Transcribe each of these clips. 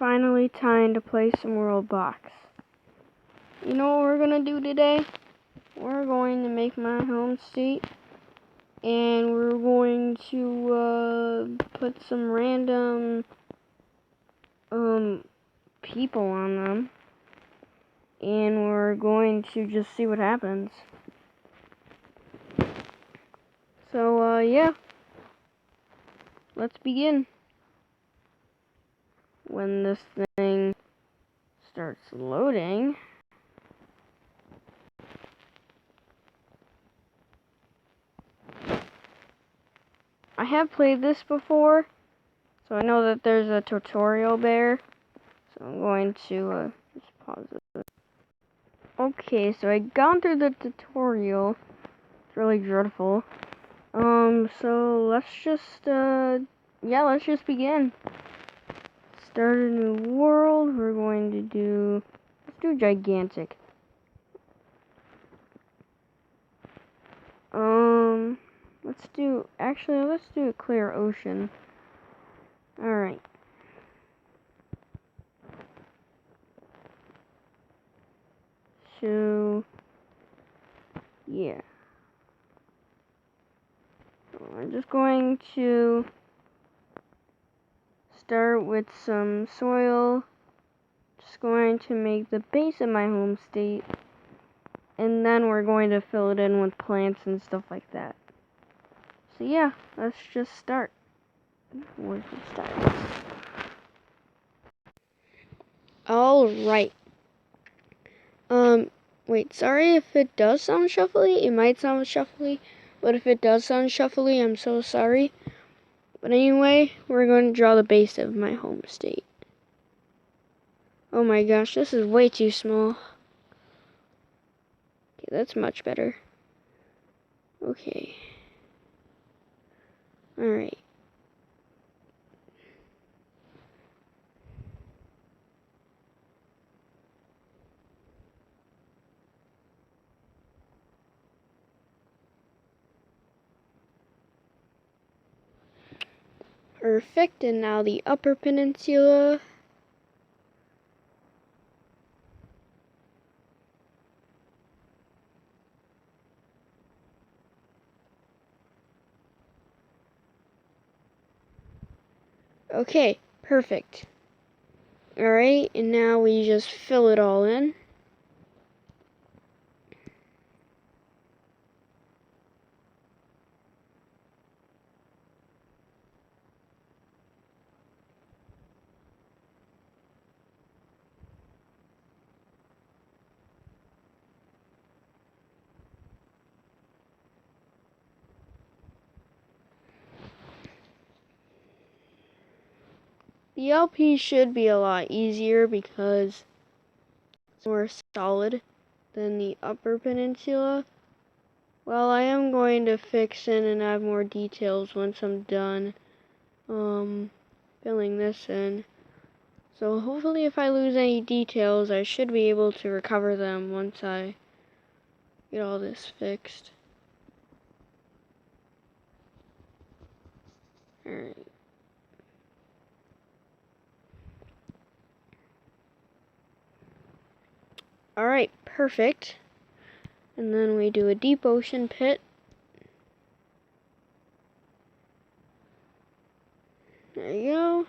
finally time to play some worldbox. You know what we're gonna do today? We're going to make my home state, and we're going to put some random people on them, and we're going to just see what happens. So yeah, let's begin. When this thing starts loading, I have played this before, so I know that there's a tutorial there, so I'm going to just pause it. Okay, so I gone through the tutorial. It's really dreadful. So let's just let's just begin. Start a new world. We're going to let's do gigantic. Let's do a clear ocean. Alright. So, yeah. So I'm just going to start with some soil. Just going to make the base of my home state. And then we're going to fill it in with plants and stuff like that. So yeah, let's just start. Where's the start? Alright. Wait, sorry if it does sound shuffly. It might sound shuffly, but if it does sound shuffly, I'm so sorry. But anyway, we're going to draw the base of my home state. Oh my gosh, this is way too small. Okay, that's much better. Okay. Alright. Perfect, and now the upper peninsula. Okay, perfect. Alright, and now we just fill it all in. The LP should be a lot easier because it's more solid than the upper peninsula. Well, I am going to fix in and add more details once I'm done filling this in. So hopefully if I lose any details, I should be able to recover them once I get all this fixed. Alright. Alright, perfect. And then we do a deep ocean pit. There you go.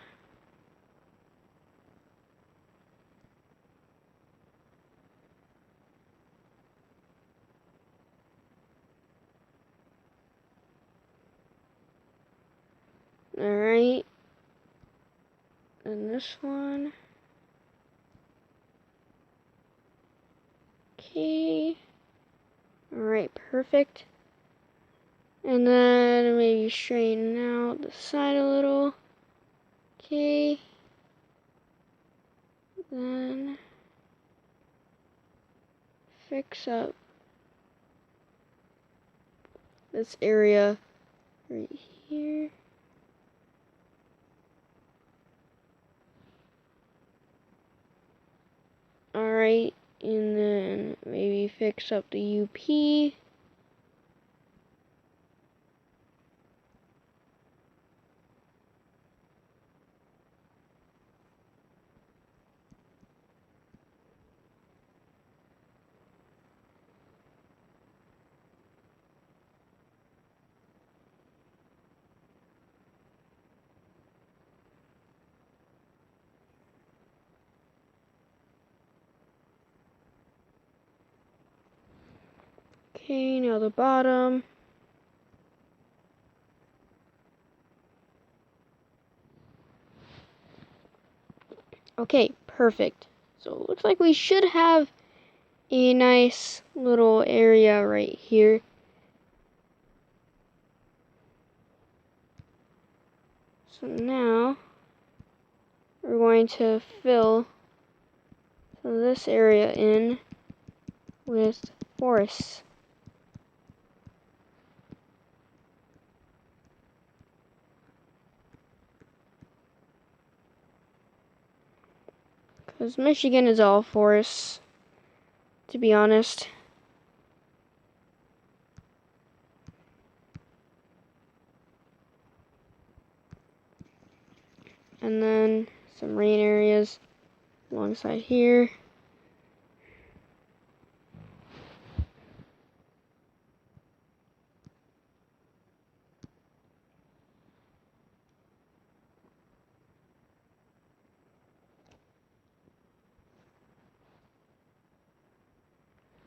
Alright. And this one. Okay. Alright, perfect. And then maybe straighten out the side a little. Okay. Then fix up this area right here. Alright, and then maybe fix up the UP. Okay, now the bottom. Okay, perfect. So it looks like we should have a nice little area right here. So now we're going to fill this area in with forests. Because Michigan is all forests, to be honest. And then some rain areas alongside here.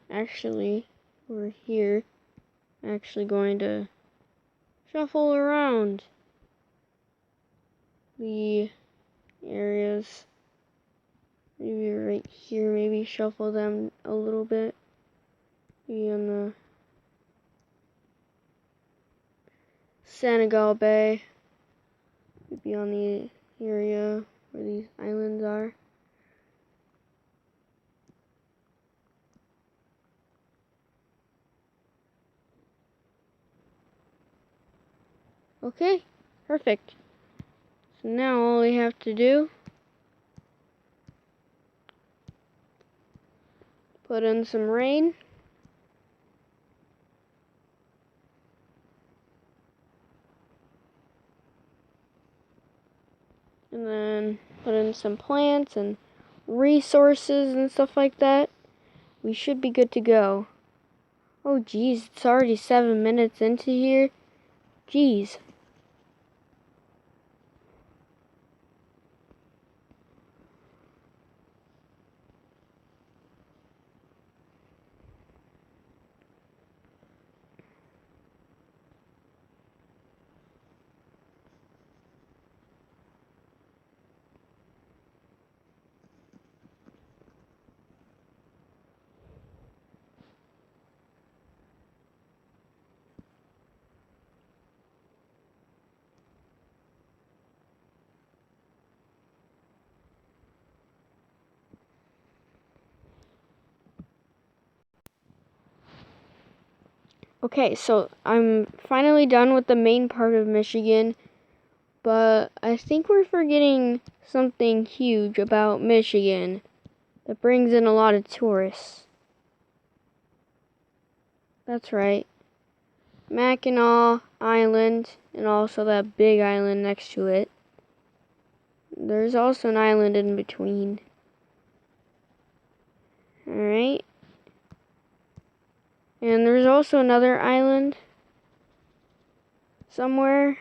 Actually, we're here. Actually going to shuffle around the areas. Maybe right here, maybe shuffle them a little bit. Maybe on the Senegal Bay. Maybe on the area where these islands are. Okay, perfect. So now all we have to do, put in some rain. And then put in some plants and resources and stuff like that. We should be good to go. Oh geez, it's already 7 minutes into here. Geez. Okay, so I'm finally done with the main part of Michigan, but I think we're forgetting something huge about Michigan that brings in a lot of tourists. That's right. Mackinac Island, and also that big island next to it. There's also an island in between. Alright. And there's also another island somewhere.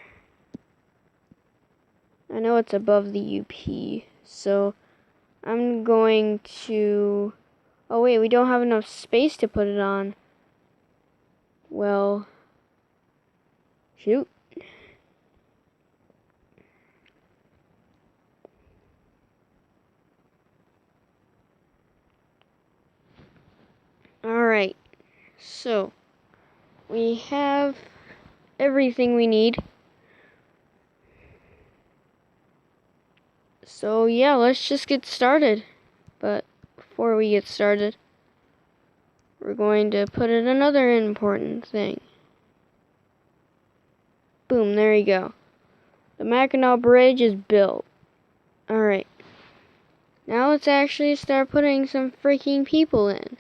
I know it's above the UP, so I'm going to... Oh wait, we don't have enough space to put it on. Well, shoot. Alright, so we have everything we need. So yeah, let's just get started. But before we get started, we're going to put in another important thing. Boom, there you go. The Mackinac Bridge is built. Alright. Now let's actually start putting some freaking people in.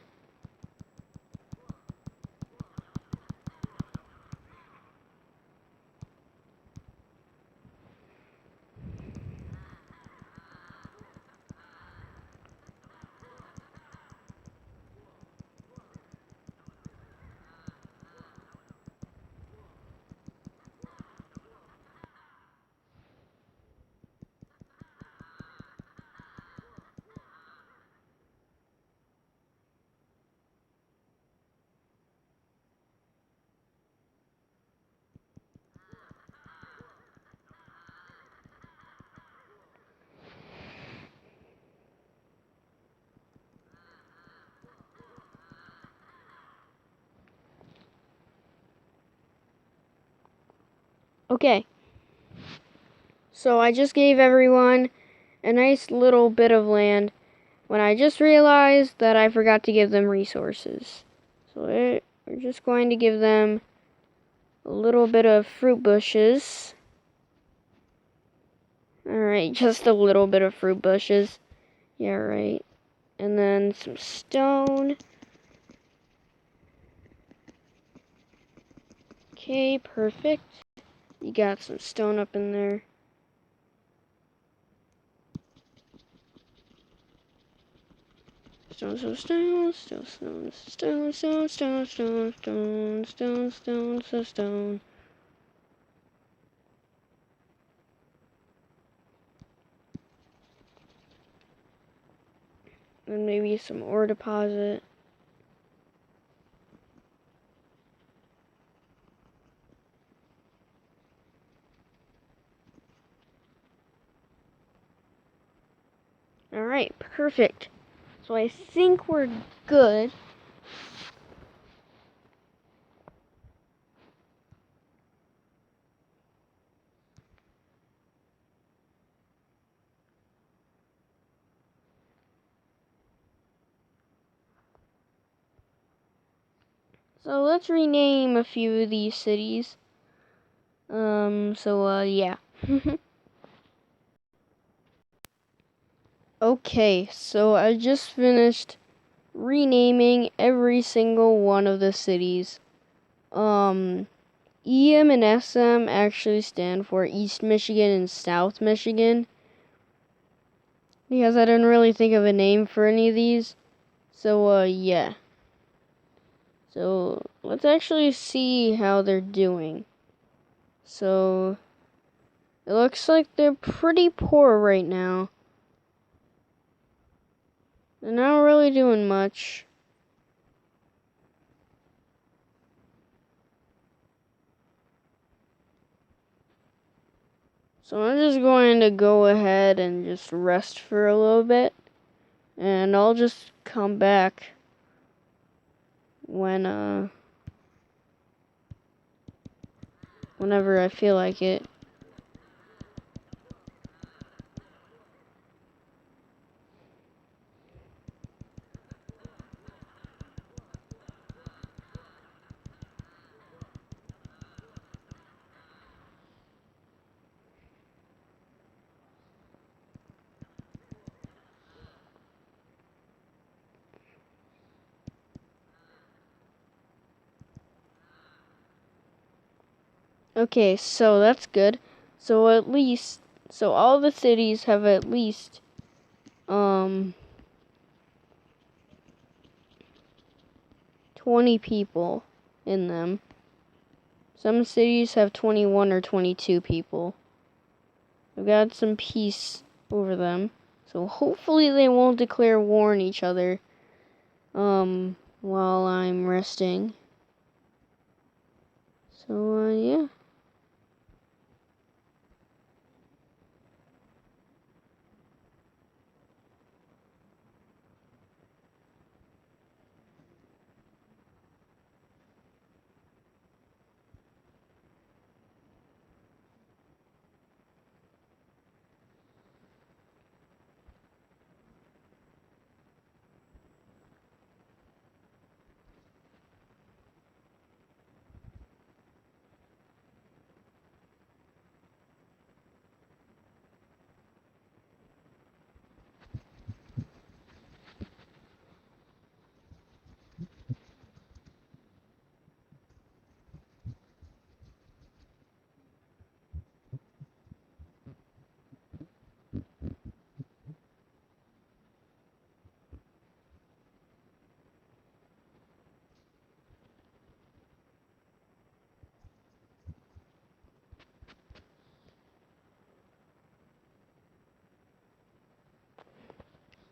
Okay. So I just gave everyone a nice little bit of land when I just realized that I forgot to give them resources. So we're just going to give them a little bit of fruit bushes. Alright, just a little bit of fruit bushes. Yeah, right. And then some stone. Okay, perfect. You got some stone up in there. Stone, stone, stone, stone, stone, stone, stone, stone, stone, stone, stone, stone, stone, stone. And maybe some ore deposit. Alright, perfect. So I think we're good. So let's rename a few of these cities. Yeah. Okay, so I just finished renaming every single one of the cities. EM and SM actually stand for East Michigan and South Michigan, because I didn't really think of a name for any of these. So, yeah. So, let's actually see how they're doing. So, it looks like they're pretty poor right now. They're not really doing much. So I'm just going to go ahead and just rest for a little bit. And I'll just come back when, whenever I feel like it. Okay, so that's good. So all the cities have at least, 20 people in them. Some cities have 21 or 22 people. We've got some peace over them. So hopefully they won't declare war on each other, while I'm resting. So, yeah.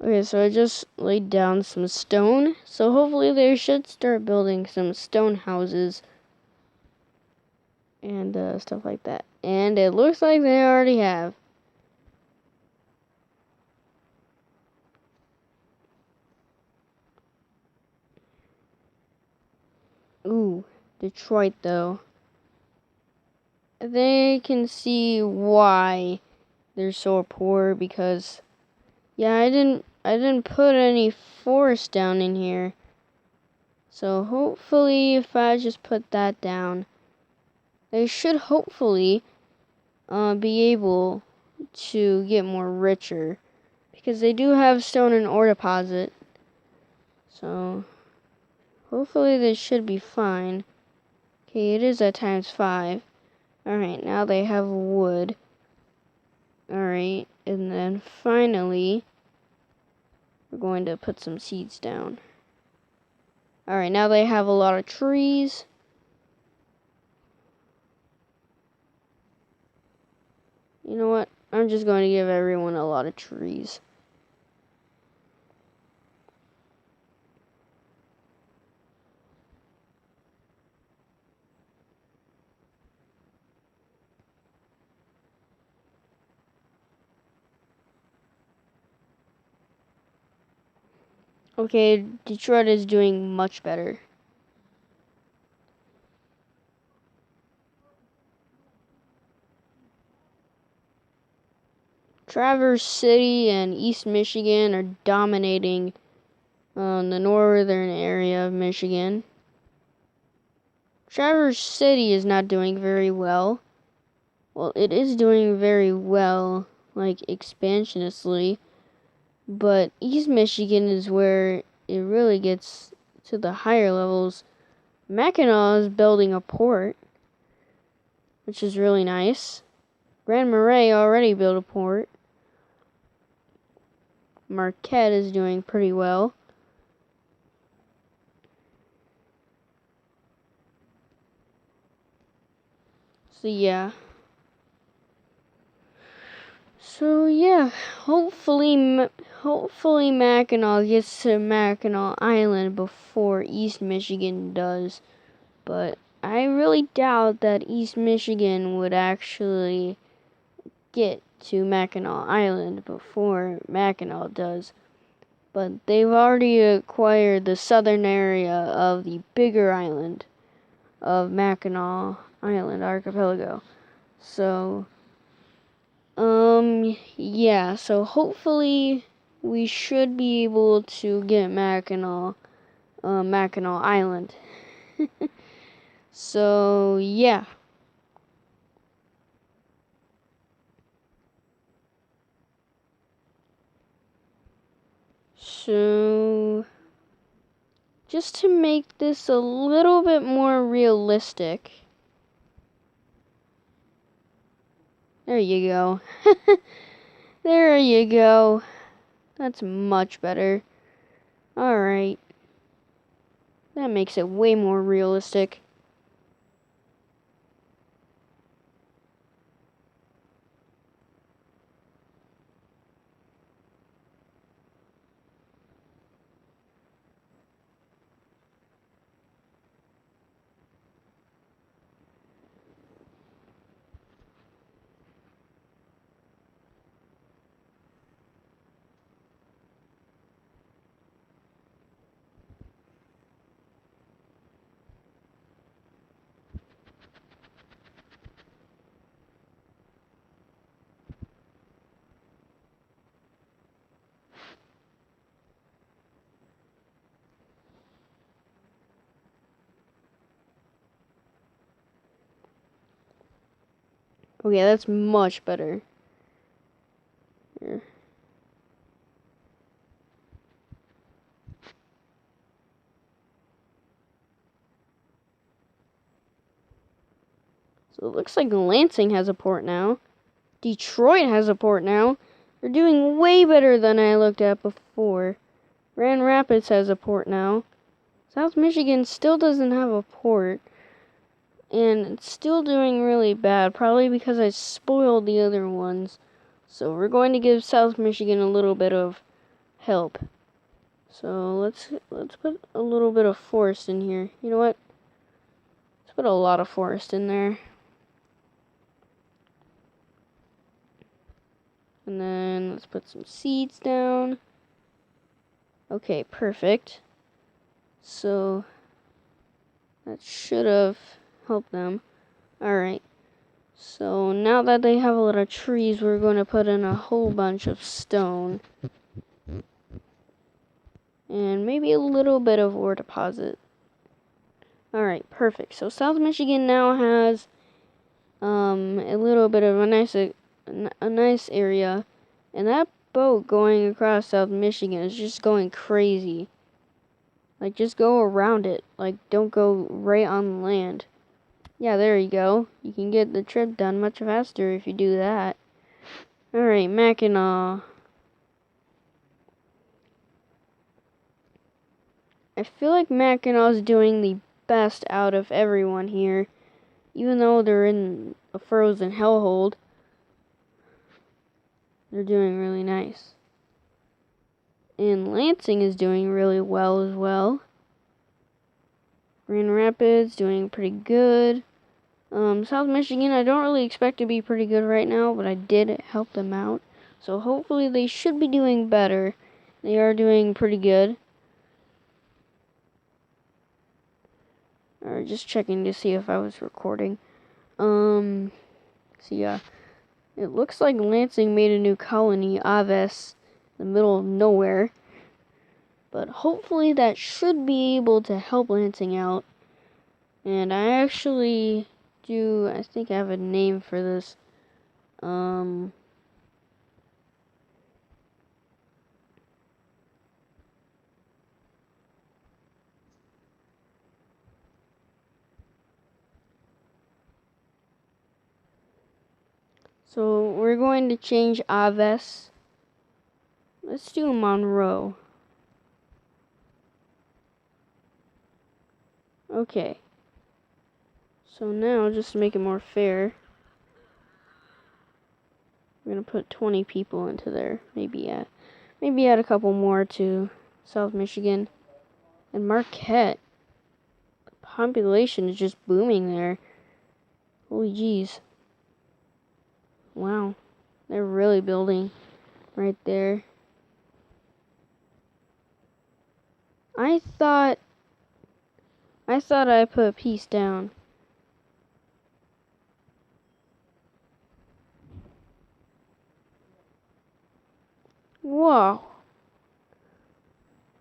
Okay, so I just laid down some stone. So hopefully they should start building some stone houses and stuff like that. And it looks like they already have. Ooh, Detroit though. they can see why they're so poor, because yeah, I didn't put any forest down in here. So hopefully if I just put that down, they should hopefully be able to get more richer, because they do have stone and ore deposit. So hopefully this should be fine. Okay, it is at ×5. Alright, now they have wood. Alright, and then finally, we're going to put some seeds down. Alright, now they have a lot of trees. You know what? I'm just going to give everyone a lot of trees. Okay, Detroit is doing much better. Traverse City and East Michigan are dominating the northern area of Michigan. Traverse City is not doing very well. Well, it is doing very well, like expansionously, but East Michigan is where it really gets to the higher levels. Mackinac is building a port, which is really nice. Grand Marais already built a port. Marquette is doing pretty well. So yeah. Hopefully Mackinac gets to Mackinac Island before East Michigan does. But I really doubt that East Michigan would actually get to Mackinac Island before Mackinac does. But they've already acquired the southern area of the bigger island of Mackinac Island Archipelago. So, yeah, so hopefully we should be able to get Mackinac Island. So, yeah. So, just to make this a little bit more realistic. There you go. There you go. That's much better. Alright. That makes it way more realistic. Okay, that's much better. Here. So it looks like Lansing has a port now. Detroit has a port now. They're doing way better than I looked at before. Grand Rapids has a port now. South Michigan still doesn't have a port. And it's still doing really bad, probably because I spoiled the other ones. So we're going to give South Michigan a little bit of help. So let's put a little bit of forest in here. You know what? Let's put a lot of forest in there. And then let's put some seeds down. Okay, perfect. So that should have helped them. Alright. So now that they have a lot of trees, we're going to put in a whole bunch of stone. And maybe a little bit of ore deposit. Alright, perfect. So South Michigan now has a little bit of a nice area. And that boat going across South Michigan is just going crazy. Like, just go around it. Like, don't go right on land. Yeah, there you go. You can get the trip done much faster if you do that. Alright, Mackinac. I feel like Mackinac's doing the best out of everyone here. Even though they're in a frozen hellhole, they're doing really nice. And Lansing is doing really well as well. Grand Rapids doing pretty good. South Michigan, I don't really expect to be pretty good right now, but I did help them out. So hopefully they should be doing better. They are doing pretty good. Or just checking to see if I was recording. So yeah. It looks like Lansing made a new colony, Aves, in the middle of nowhere. But hopefully that should be able to help Lansing out. And I actually I think I have a name for this. So we're going to change Aves. Let's do Monroe. Okay. So now, just to make it more fair, we're going to put 20 people into there. Maybe add a couple more to South Michigan. And Marquette. The population is just booming there. Holy jeez. Wow. They're really building right there. I thought I put peace down. Whoa.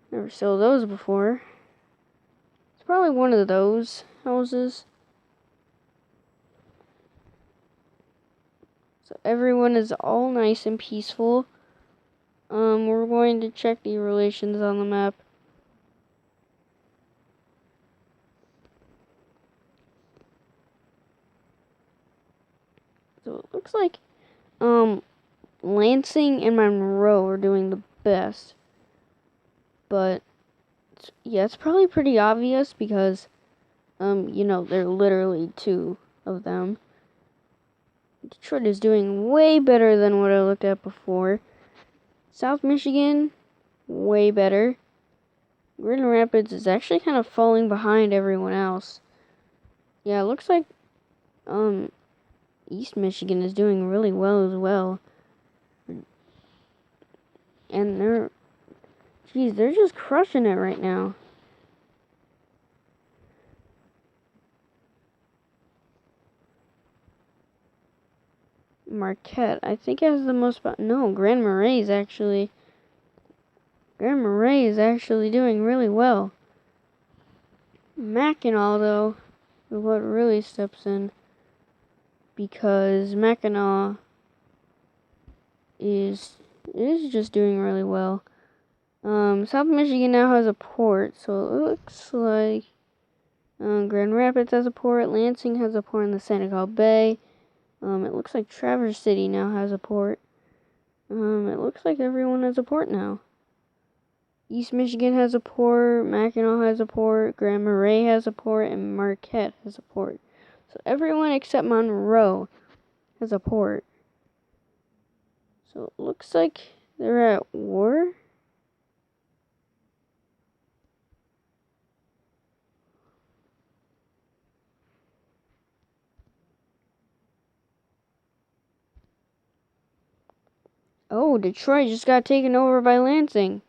Never saw those before. It's probably one of those houses. So everyone is all nice and peaceful. We're going to check the relations on the map. So it looks like Lansing and Monroe are doing the best. But yeah, it's probably pretty obvious because there are literally two of them. Detroit is doing way better than what I looked at before. South Michigan, way better. Grand Rapids is actually kind of falling behind everyone else. Yeah, it looks like East Michigan is doing really well as well. And they're just crushing it right now. Marquette, I think has the most, no, Grand Marais is actually doing really well. Mackinac, though, is what really steps in, because Mackinac is just doing really well. South Michigan now has a port, so it looks like Grand Rapids has a port, Lansing has a port in the Senegal Bay. It looks like Traverse City now has a port. It looks like everyone has a port now. East Michigan has a port, Mackinac has a port, Grand Marais has a port, and Marquette has a port. So everyone except Monroe has a port. So it looks like they're at war. Oh, Detroit just got taken over by Lansing.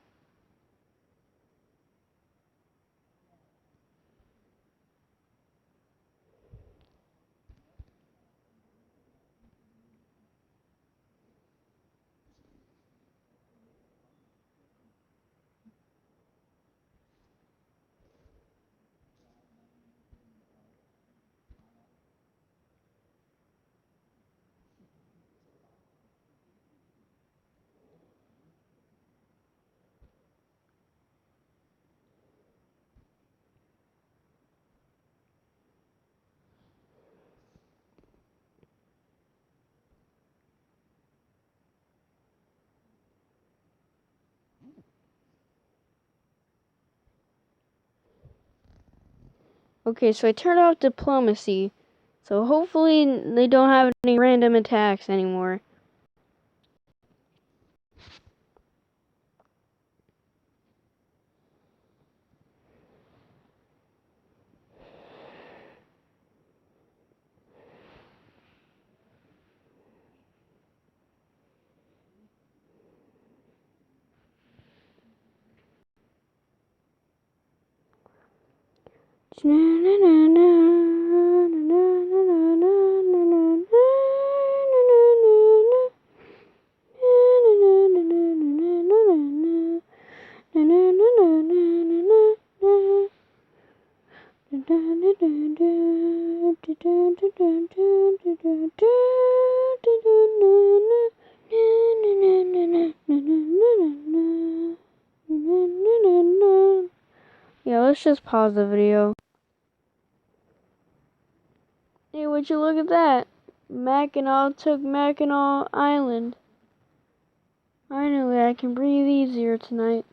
Okay, so I turned off diplomacy. So hopefully they don't have any random attacks anymore. Yeah, let's just pause the video. Hey, would you look at that? Mackinac took Mackinac Island. Finally, I can breathe easier tonight.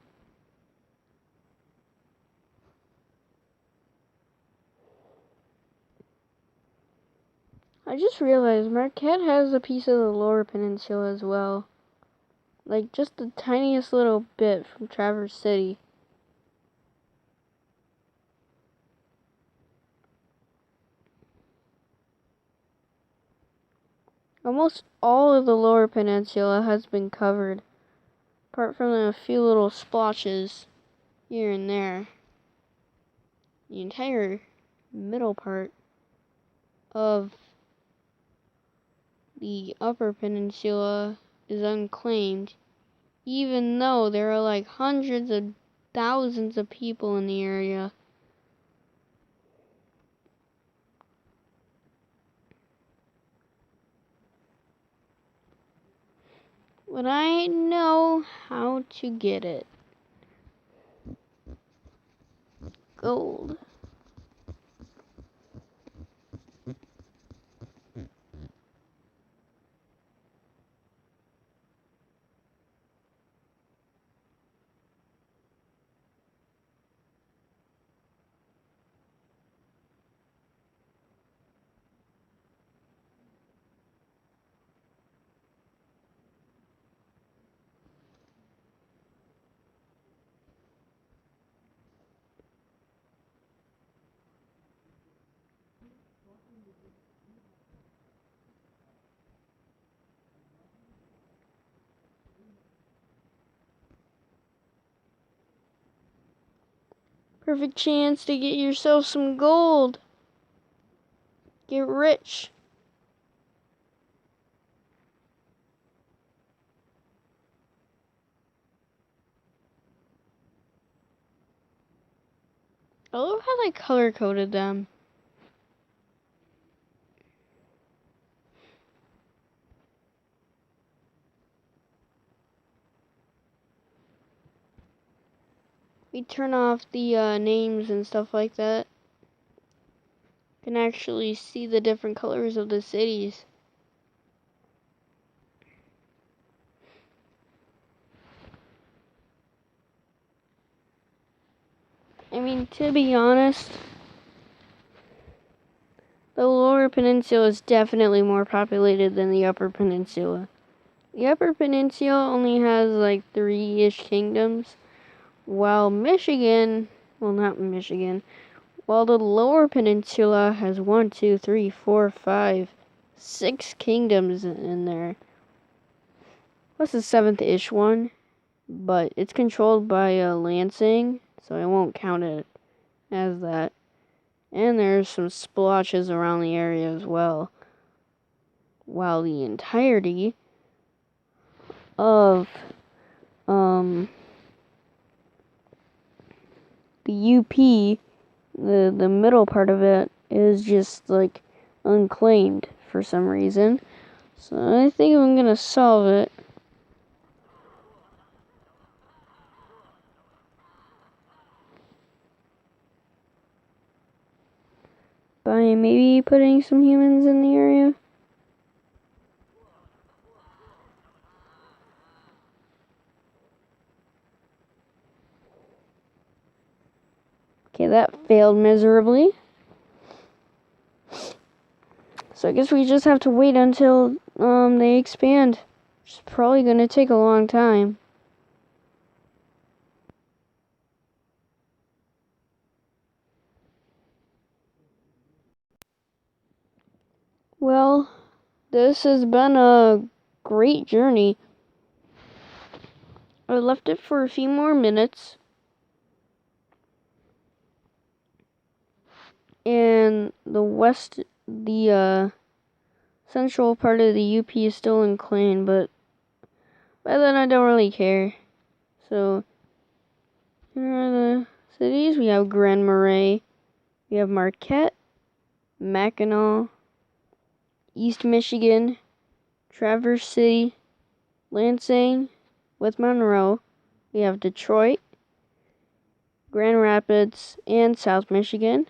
I just realized Marquette has a piece of the Lower Peninsula as well. Like, just the tiniest little bit from Traverse City. Almost all of the Lower Peninsula has been covered, apart from a few little splotches here and there. The entire middle part of the Upper Peninsula is unclaimed, even though there are like hundreds of thousands of people in the area. But I know how to get it. Gold. Perfect chance to get yourself some gold. Get rich. I love how they color coded them. We turn off the names and stuff like that. You can actually see the different colors of the cities. I mean, to be honest, the Lower Peninsula is definitely more populated than the Upper Peninsula. The Upper Peninsula only has like 3-ish kingdoms, while Michigan, well, not Michigan, while the Lower Peninsula has 1, 2, 3, 4, 5, 6 kingdoms in there. What's the 7th-ish one? But it's controlled by Lansing, so I won't count it as that. And there's some splotches around the area as well. While the entirety of the UP, the middle part of it, is just like unclaimed for some reason. So I think I'm gonna solve it. By maybe putting some humans in the area. Okay, that failed miserably. So I guess we just have to wait until they expand. It's probably gonna take a long time. Well, this has been a great journey. I left it for a few more minutes. And the central part of the UP is still in Clan, but by then I don't really care. So, here are the cities. We have Grand Marais, we have Marquette, Mackinac, East Michigan, Traverse City, Lansing, with Monroe. We have Detroit, Grand Rapids, and South Michigan.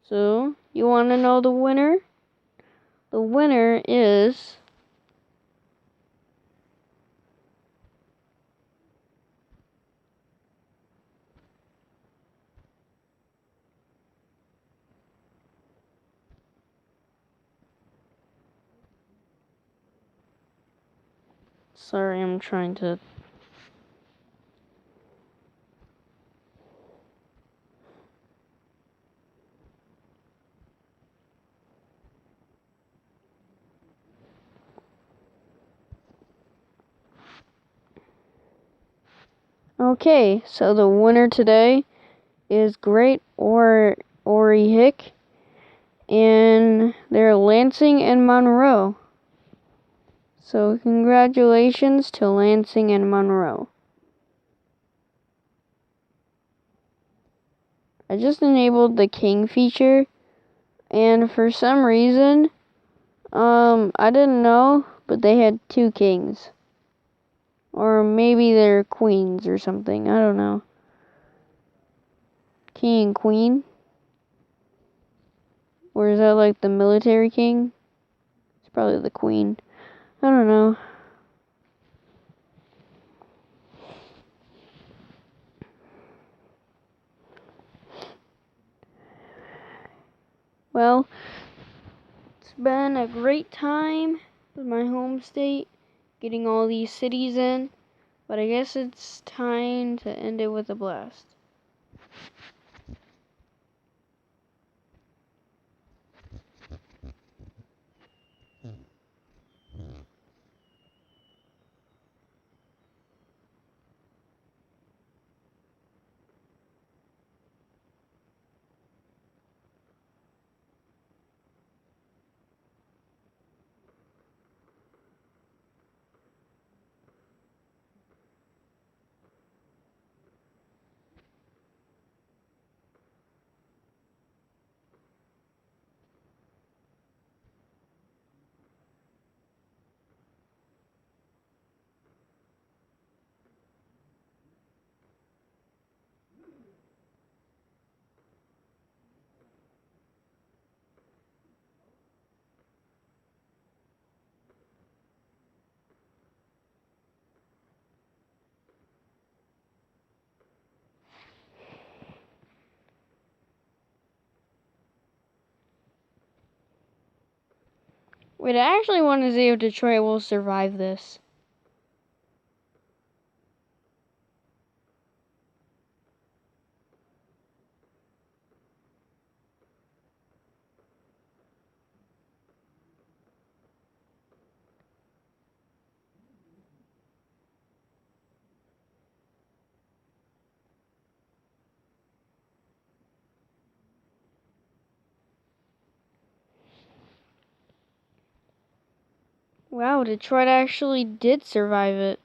So, you want to know the winner? The winner is sorry, I'm trying to Okay, so the winner today is Great Ori Hick, and they're Lansing and Monroe. So congratulations to Lansing and Monroe. I just enabled the king feature, and for some reason, I didn't know, but they had 2 kings. Or maybe they're queens or something, I don't know. King and queen? Or is that like the military king? It's probably the queen. I don't know. Well, it's been a great time with my home state, getting all these cities in, but I guess it's time to end it with a blast. Wait, I actually want to see if Detroit will survive this. Wow, Detroit actually did survive it.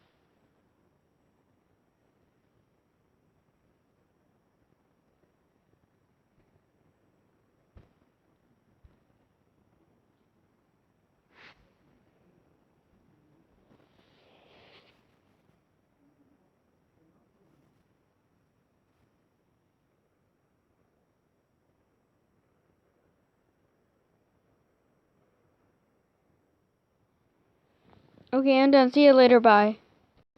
Okay, I'm done. See you later. Bye.